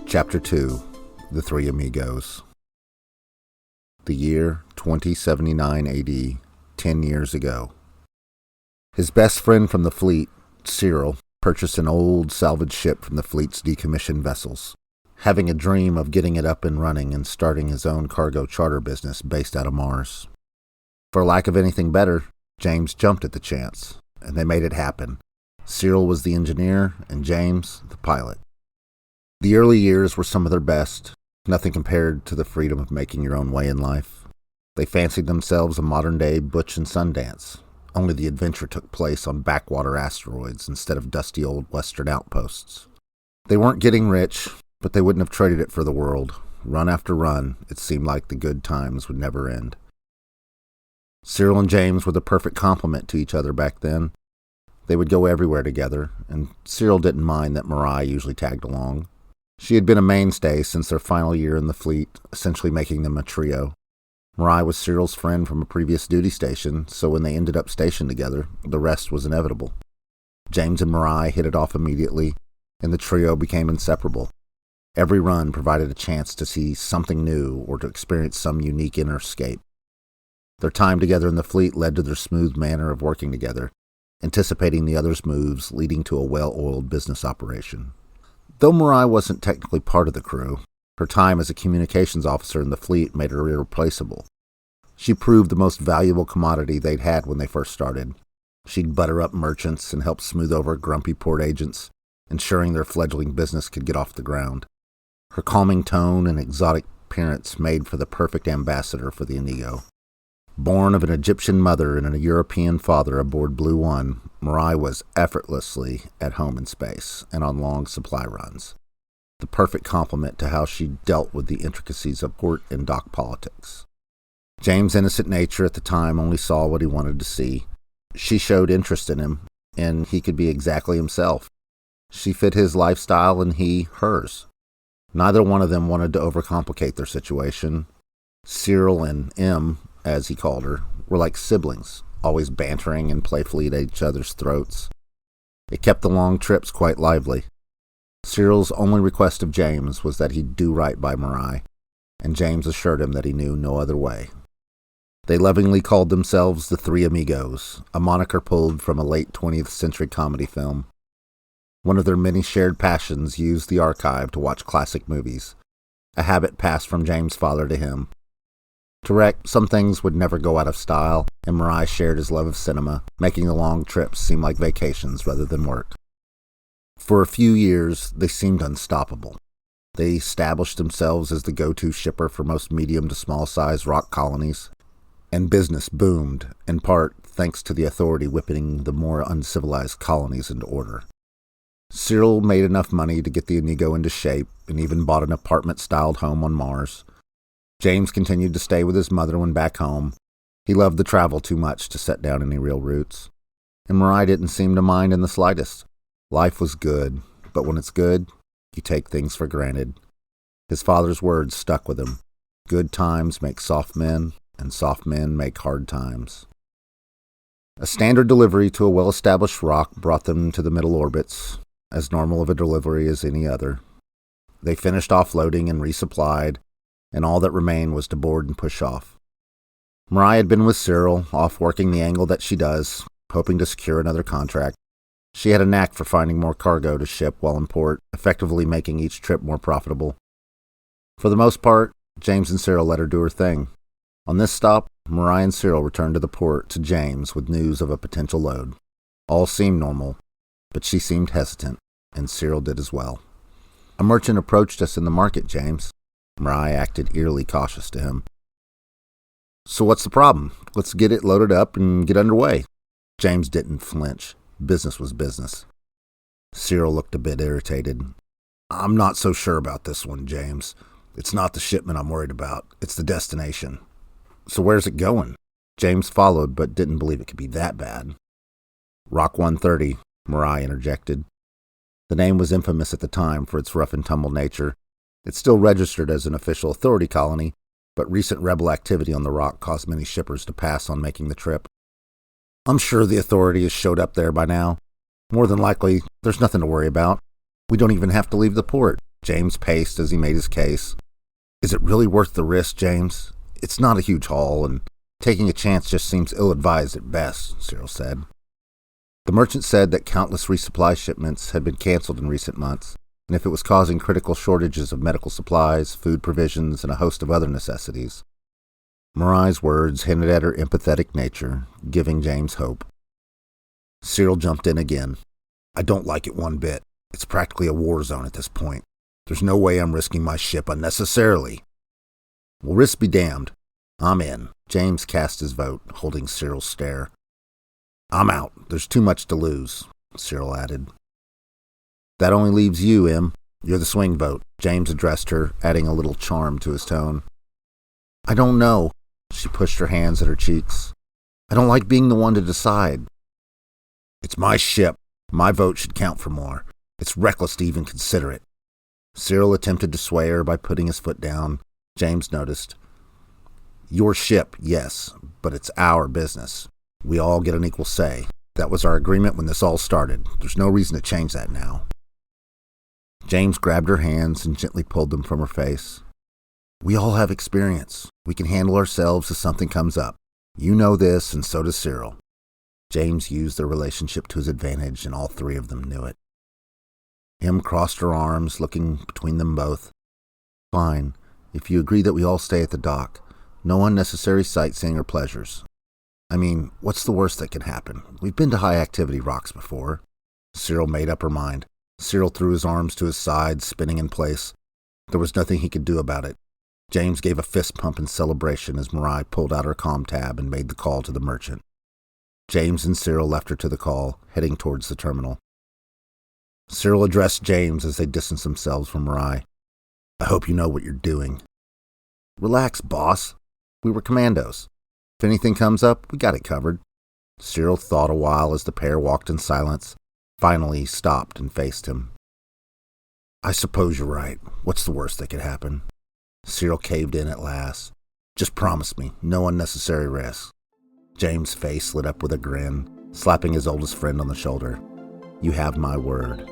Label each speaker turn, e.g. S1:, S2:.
S1: Chapter 2, The Three Amigos. The year 2079 AD, 10 years ago. His best friend from the fleet, Cyril, purchased an old salvage ship from the fleet's decommissioned vessels, having a dream of getting it up and running and starting his own cargo charter business based out of Mars. For lack of anything better, James jumped at the chance, and they made it happen. Cyril was the engineer, and James, the pilot. The early years were some of their best, nothing compared to the freedom of making your own way in life. They fancied themselves a modern-day Butch and Sundance, only the adventure took place on backwater asteroids instead of dusty old western outposts. They weren't getting rich, but they wouldn't have traded it for the world. Run after run, it seemed like the good times would never end. Cyril and James were the perfect complement to each other back then. They would go everywhere together, and Cyril didn't mind that Mariah usually tagged along. She had been a mainstay since their final year in the fleet, essentially making them a trio. Mariah was Cyril's friend from a previous duty station, so when they ended up stationed together, the rest was inevitable. James and Mariah hit it off immediately, and the trio became inseparable. Every run provided a chance to see something new or to experience some unique inner escape. Their time together in the fleet led to their smooth manner of working together, anticipating the other's moves, leading to a well-oiled business operation. Though Mariah wasn't technically part of the crew, her time as a communications officer in the fleet made her irreplaceable. She proved the most valuable commodity they'd had when they first started. She'd butter up merchants and help smooth over grumpy port agents, ensuring their fledgling business could get off the ground. Her calming tone and exotic appearance made for the perfect ambassador for the Inigo. Born of an Egyptian mother and a European father aboard Blue One, Mariah was effortlessly at home in space and on long supply runs. The perfect complement to how she dealt with the intricacies of port and dock politics. James' innocent nature at the time only saw what he wanted to see. She showed interest in him, and he could be exactly himself. She fit his lifestyle and he hers. Neither one of them wanted to overcomplicate their situation. Cyril and M, as he called her, were like siblings, always bantering and playfully at each other's throats. It kept the long trips quite lively. Cyril's only request of James was that he'd do right by Mariah, and James assured him that he knew no other way. They lovingly called themselves the Three Amigos, a moniker pulled from a late 20th century comedy film. One of their many shared passions used the archive to watch classic movies, a habit passed from James' father to him. To wreck, some things would never go out of style, and Mariah shared his love of cinema, making the long trips seem like vacations rather than work. For a few years, they seemed unstoppable. They established themselves as the go-to shipper for most medium to small-sized rock colonies, and business boomed, in part thanks to the authority whipping the more uncivilized colonies into order. Cyril made enough money to get the Inigo into shape, and even bought an apartment-styled home on Mars. James continued to stay with his mother when back home. He loved the travel too much to set down any real roots. And Mariah didn't seem to mind in the slightest. Life was good, but when it's good, you take things for granted. His father's words stuck with him. Good times make soft men, and soft men make hard times. A standard delivery to a well-established rock brought them to the middle orbits, as normal of a delivery as any other. They finished offloading and resupplied, and all that remained was to board and push off. Mariah had been with Cyril, off working the angle that she does, hoping to secure another contract. She had a knack for finding more cargo to ship while in port, effectively making each trip more profitable. For the most part, James and Cyril let her do her thing. On this stop, Mariah and Cyril returned to the port to James with news of a potential load. All seemed normal, but she seemed hesitant, and Cyril did as well. A merchant approached us in the market, James. Mariah acted eerily cautious to him. So what's the problem? Let's get it loaded up and get underway. James didn't flinch. Business was business. Cyril looked a bit irritated. I'm not so sure about this one, James. It's not the shipment I'm worried about. It's the destination. So where's it going? James followed, but didn't believe it could be that bad. Rock 130, Mariah interjected. The name was infamous at the time for its rough-and-tumble nature. It's still registered as an official authority colony, but recent rebel activity on the rock caused many shippers to pass on making the trip. I'm sure the authority has showed up there by now. More than likely, there's nothing to worry about. We don't even have to leave the port. James paced as he made his case. Is it really worth the risk, James? It's not a huge haul, and taking a chance just seems ill-advised at best, Cyril said. The merchant said that countless resupply shipments had been canceled in recent months, and if it was causing critical shortages of medical supplies, food provisions, and a host of other necessities. Marai's words hinted at her empathetic nature, giving James hope. Cyril jumped in again. I don't like it one bit. It's practically a war zone at this point. There's no way I'm risking my ship unnecessarily. Well, risk be damned. I'm in. James cast his vote, holding Cyril's stare. I'm out. There's too much to lose, Cyril added. That only leaves you, Em. You're the swing vote, James addressed her, adding a little charm to his tone. I don't know. She pushed her hands at her cheeks. I don't like being the one to decide. It's my ship. My vote should count for more. It's reckless to even consider it. Cyril attempted to sway her by putting his foot down. James noticed. Your ship, yes, but it's our business. We all get an equal say. That was our agreement when this all started. There's no reason to change that now. James grabbed her hands and gently pulled them from her face. We all have experience. We can handle ourselves if something comes up. You know this, and so does Cyril. James used their relationship to his advantage, and all three of them knew it. Em crossed her arms, looking between them both. Fine, if you agree that we all stay at the dock. No unnecessary sightseeing or pleasures. I mean, what's the worst that can happen? We've been to high-activity rocks before. Cyril made up her mind. Cyril threw his arms to his sides, spinning in place. There was nothing he could do about it. James gave a fist pump in celebration as Marai pulled out her comm tab and made the call to the merchant. James and Cyril left her to the call, heading towards the terminal. Cyril addressed James as they distanced themselves from Marai. I hope you know what you're doing. Relax, boss. We were commandos. If anything comes up, we got it covered. Cyril thought a while as the pair walked in silence. Finally, he stopped and faced him. I suppose you're right. What's the worst that could happen? Cyril caved in at last. Just promise me, no unnecessary risk. James' face lit up with a grin, slapping his oldest friend on the shoulder. You have my word.